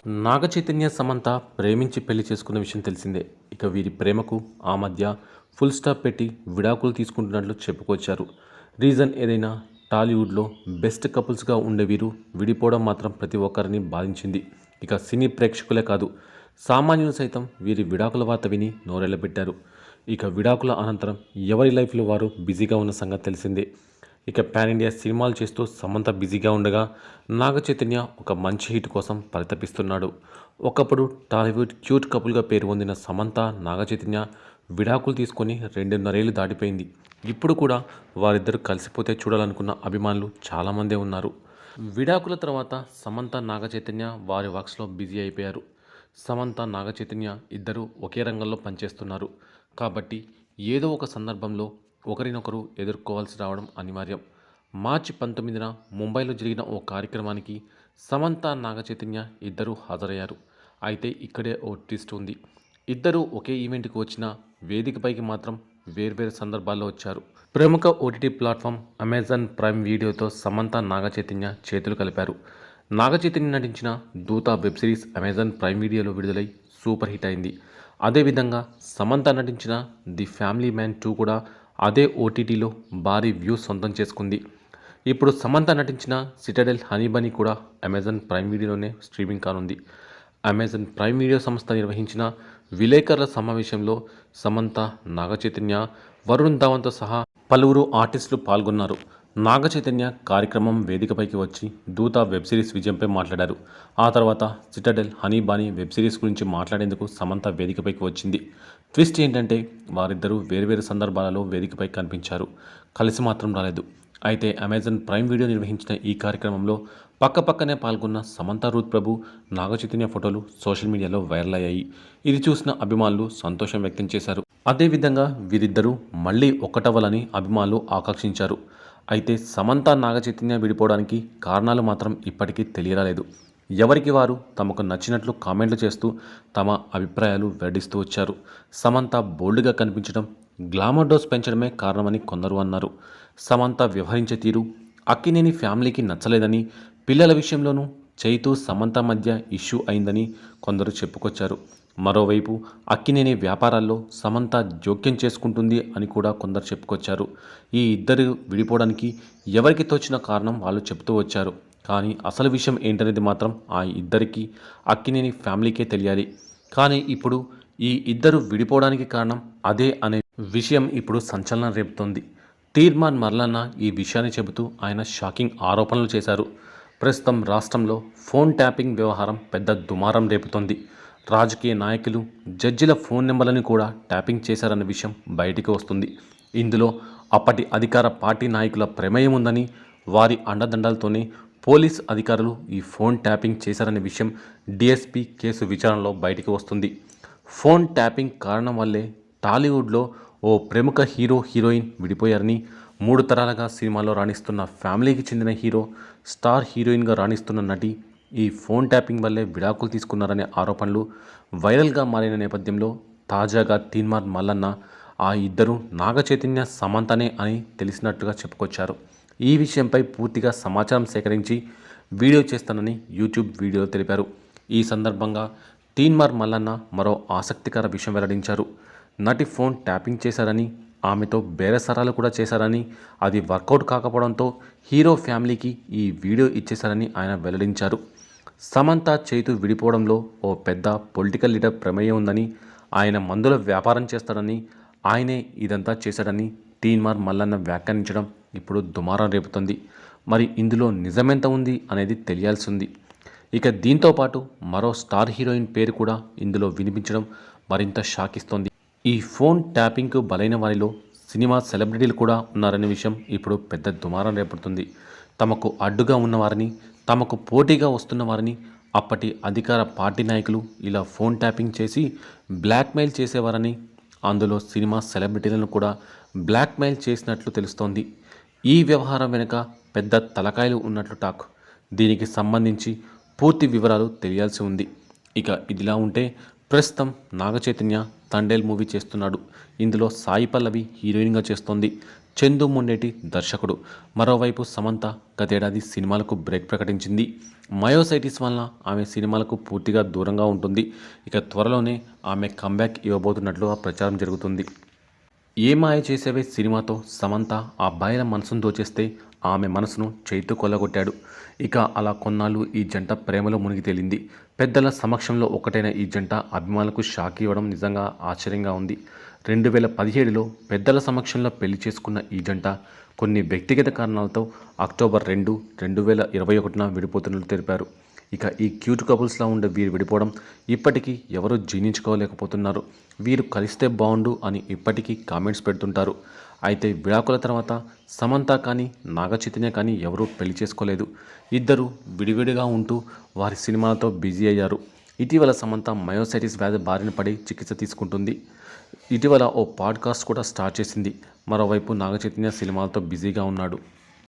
నాగచైతన్య సమంత ప్రేమించి పెళ్లి చేసుకున్న విషయం తెలిసిందే. ఇక వీరి ప్రేమకు ఆ మధ్య ఫుల్ స్టాప్ పెట్టి విడాకులు తీసుకుంటున్నట్లు చెప్పుకొచ్చారు. రీజన్ ఏదైనా టాలీవుడ్లో బెస్ట్ కపుల్స్గా ఉండే వీరు విడిపోవడం మాత్రం ప్రతి ఒక్కరిని బాధించింది. ఇక సినీ ప్రేక్షకులే కాదు, సామాన్యులు సైతం వీరి విడాకుల వార్త విని నోరెళ్లబెట్టారు. ఇక విడాకుల అనంతరం ఎవరి లైఫ్లో వారు బిజీగా ఉన్న సంగతి తెలిసిందే. ఇక పాన్ ఇండియా సినిమాలు చేస్తూ సమంత బిజీగా ఉండగా, నాగచైతన్య ఒక మంచి హిట్ కోసం పరితపిస్తున్నాడు. ఒకప్పుడు టాలీవుడ్ క్యూట్ కపుల్గా పేరు పొందిన సమంత, నాగచైతన్య విడాకులు తీసుకొని 2.5 ఏళ్లు దాటిపోయింది. ఇప్పుడు కూడా వారిద్దరూ కలిసిపోతే చూడాలనుకున్న అభిమానులు చాలామందే ఉన్నారు. విడాకుల తర్వాత సమంత, నాగచైతన్య వారి వర్క్స్లో బిజీ అయిపోయారు. సమంత, నాగచైతన్య ఇద్దరూ ఒకే రంగంలో పనిచేస్తున్నారు కాబట్టి ఏదో ఒక సందర్భంలో ఒకరినొకరు ఎదుర్కోవాల్సి రావడం అనివార్యం. మార్చి 19న ముంబైలో జరిగిన ఓ కార్యక్రమానికి సమంత, నాగచైతన్య ఇద్దరూ హాజరయ్యారు. అయితే ఇక్కడే ఓ ట్విస్ట్ ఉంది. ఇద్దరూ ఒకే ఈవెంట్కి వచ్చిన వేదికపైకి మాత్రం వేర్వేరు సందర్భాల్లో వచ్చారు. ప్రముఖ ఓటీటీ ప్లాట్ఫామ్ అమెజాన్ ప్రైమ్ వీడియోతో సమంత, నాగచైతన్య చేతులు కలిపారు. నాగచైతన్య నటించిన దూత వెబ్ సిరీస్ అమెజాన్ ప్రైమ్ వీడియోలో విడుదలై సూపర్ హిట్ అయింది. అదేవిధంగా సమంత నటించిన ది ఫ్యామిలీ మ్యాన్ 2 కూడా అదే ఓటీటీలో భారీ వ్యూస్ సొంతం చేసుకుంది. ఇప్పుడు సమంత నటించిన సిటడెల్ హనీ బనీ కూడా అమెజాన్ ప్రైమ్ వీడియోలోనే స్ట్రీమింగ్ కానుంది. అమెజాన్ ప్రైమ్ వీడియో సంస్థ నిర్వహించిన విలేకరుల సమావేశంలో సమంత, నాగచైతన్య, వరుణ్ ధావన్తో సహా పలువురు ఆర్టిస్టులు పాల్గొన్నారు. నాగచైతన్య కార్యక్రమం వేదికపైకి వచ్చి దూత వెబ్ సిరీస్ విజయంపై మాట్లాడారు. ఆ తర్వాత citadel honey Bani web series గురించి మాట్లాడేందుకు సమంత వేదికపైకి వచ్చింది. ట్విస్ట్ ఏంటంటే వారిద్దరూ వేర్వేరు సందర్భాలలో వేదికపై కనిపించారు, కలిసి మాత్రం రాలేదు. అయితే అమెజాన్ ప్రైమ్ వీడియో నిర్వహించిన ఈ కార్యక్రమంలో పక్కపక్కనే పాల్గొన్న సమంత, రూత్ ప్రభు, నాగచైతన్య ఫోటోలు సోషల్ మీడియాలో వైరల్ అయ్యాయి. ఇది చూసిన అభిమానులు సంతోషం వ్యక్తం చేశారు. అదేవిధంగా వీరిద్దరూ మళ్ళీ ఒక్కటవ్వాలని అభిమానులు ఆకాంక్షించారు. అయితే సమంత, నాగచైతన్య విడిపోవడానికి కారణాలు మాత్రం ఇప్పటికీ తెలియరాలేదు. ఎవరికి వారు తమకు నచ్చినట్లు కామెంట్లు చేస్తూ తమ అభిప్రాయాలు వెల్లడిస్తూ వచ్చారు. సమంత బోల్డ్గా కనిపించడం, గ్లామర్ డోస్ పెంచడమే కారణమని కొందరు అన్నారు. సమంత వ్యవహరించే తీరు అక్కినేని ఫ్యామిలీకి నచ్చలేదని, పిల్లల విషయంలోనూ చైతు, సమంత మధ్య ఇష్యూ అయిందని కొందరు చెప్పుకొచ్చారు. మరోవైపు అక్కినేని వ్యాపారాల్లో సమంత జోక్యం చేసుకుంటుంది అని కూడా కొందరు చెప్పుకొచ్చారు. ఈ ఇద్దరు విడిపోవడానికి ఎవరికి తోచిన కారణం వాళ్ళు చెబుతూ వచ్చారు. కానీ అసలు విషయం ఏంటనేది మాత్రం ఆ ఇద్దరికి, అక్కినేని ఫ్యామిలీకే తెలియాలి. కానీ ఇప్పుడు ఈ ఇద్దరు విడిపోవడానికి కారణం అదే అనే విషయం ఇప్పుడు సంచలనం రేపుతోంది. తీర్మాన్ మల్లన్న ఈ విషయాన్ని చెబుతూ ఆయన షాకింగ్ ఆరోపణలు చేశారు. ప్రస్తుతం రాష్ట్రంలో ఫోన్ ట్యాపింగ్ వ్యవహారం పెద్ద దుమారం రేపుతోంది. రాజకీయ నాయకులు, జడ్జిల ఫోన్ నెంబర్లను కూడా ట్యాపింగ్ చేశారన్న విషయం బయటికి వస్తుంది. ఇందులో అప్పటి అధికార పార్టీ నాయకుల ప్రమేయం ఉందని, వారి అండదండలతోనే పోలీస్ అధికారులు ఈ ఫోన్ ట్యాపింగ్ చేశారనే విషయం డీఎస్పీ కేసు విచారణలో బయటికి వస్తుంది. ఫోన్ ట్యాపింగ్ కారణం వల్లే టాలీవుడ్లో ఓ ప్రముఖ హీరో, హీరోయిన్ విడిపోయారని, 3 తరాలుగా సినిమాలో రాణిస్తున్న ఫ్యామిలీకి చెందిన హీరో, స్టార్ హీరోయిన్గా రాణిస్తున్న నటి ఈ ఫోన్ ట్యాపింగ్ వల్లే విడాకులు తీసుకున్నారనే ఆరోపణలు వైరల్గా మారిన నేపథ్యంలో తాజాగా తీన్మార్ మల్లన్న ఆ ఇద్దరు నాగచైతన్య, సమంతనే అని తెలిసినట్టుగా చెప్పుకొచ్చారు. ఈ విషయంపై పూర్తిగా సమాచారం సేకరించి వీడియో చేస్తానని యూట్యూబ్ వీడియోలో తెలిపారు. ఈ సందర్భంగా తీన్మార్ మల్లన్న మరో ఆసక్తికర విషయం వెల్లడించారు. నటి ఫోన్ ట్యాపింగ్ చేశారని, ఆమెతో బేరసారాలు కూడా చేశారని, అది వర్కౌట్ కాకపోవడంతో హీరో ఫ్యామిలీకి ఈ వీడియో ఇచ్చేశారని ఆయన వెల్లడించారు. సమంత, చైతు విడిపోవడంలో ఓ పెద్ద పొలిటికల్ లీడర్ ప్రమేయం ఉందని, ఆయన మందుల వ్యాపారం చేస్తాడని, ఆయనే ఇదంతా చేశాడని తీన్మార్ మల్లన్న వ్యాఖ్యానించడం ఇప్పుడు దుమారం రేపుతుంది. మరి ఇందులో నిజమెంత ఉంది అనేది తెలియాల్సి ఉంది. ఇక దీంతో పాటు మరో స్టార్ హీరోయిన్ పేరు కూడా ఇందులో వినిపించడం మరింత షాక్ ఇస్తోంది. ఈ ఫోన్ ట్యాపింగ్కు బలైన వారిలో సినిమా సెలబ్రిటీలు కూడా ఉన్నారనే విషయం ఇప్పుడు పెద్ద దుమారం రేపుతుంది. తమకు అడ్డుగా ఉన్నవారిని, తమకు పోటీగా వస్తున్న వారిని అప్పటి అధికార పార్టీ నాయకులు ఇలా ఫోన్ ట్యాపింగ్ చేసి బ్లాక్మెయిల్ చేసేవారని, అందులో సినిమా సెలబ్రిటీలను కూడా బ్లాక్మెయిల్ చేసినట్లు తెలుస్తోంది. ఈ వ్యవహారం వెనుక పెద్ద తలకాయలు ఉన్నట్లు టాక్. దీనికి సంబంధించి పూర్తి వివరాలు తెలియాల్సి ఉంది. ఇక ఇదిలా ఉంటే ప్రస్తుతం నాగచైతన్య తండేల్ మూవీ చేస్తున్నాడు. ఇందులో సాయి పల్లవి హీరోయిన్గా చేస్తోంది. చందు మొండేటి దర్శకుడు. మరోవైపు సమంత గతేడాది సినిమాలకు బ్రేక్ ప్రకటించింది. మయోసైటిస్ వలన ఆమె సినిమాలకు పూర్తిగా దూరంగా ఉంటుంది. ఇక త్వరలోనే ఆమె కంబ్యాక్ ఇవ్వబోతున్నట్లుగా ప్రచారం జరుగుతుంది. ఏ మాయ చేసేవే సినిమాతో సమంత ఆ అబ్బాయిల మనసును దోచేస్తే ఆమె మనసును చైతు కొల్లగొట్టాడు. ఇక అలా కొన్నాళ్ళు ఈ జంట ప్రేమలో మునిగి తేలింది. పెద్దల సమక్షంలో ఒకటైన ఈ జంట అభిమానులకు షాక్ ఇవ్వడం నిజంగా ఆశ్చర్యంగా ఉంది. 2017లో పెద్దల సమక్షంలో పెళ్లి చేసుకున్న ఈ జంట కొన్ని వ్యక్తిగత కారణాలతో అక్టోబర్ 2, 2021న విడిపోతున్నట్లు తెలిపారు. ఇక ఈ క్యూట్ కపుల్స్లా ఉండే వీరు విడిపోవడం ఇప్పటికీ ఎవరూ జీర్ణించుకోలేకపోతున్నారు. వీరు కలిస్తే బాగుండు అని ఇప్పటికీ కామెంట్స్ పెడుతుంటారు. అయితే విడాకుల తర్వాత సమంత కానీ నాగచైతన్య కానీ ఎవరూ పెళ్లి చేసుకోలేదు. ఇద్దరు విడివిడిగా ఉంటూ వారి సినిమాలతో బిజీ అయ్యారు. ఇటీవల సమంత మయోసైటిస్ వ్యాధి బారిన పడి చికిత్స తీసుకుంటుంది. ఇటీవల ఓ పాడ్కాస్ట్ కూడా స్టార్ట్ చేసింది. మరోవైపు నాగచైతన్య సినిమాలతో బిజీగా ఉన్నాడు.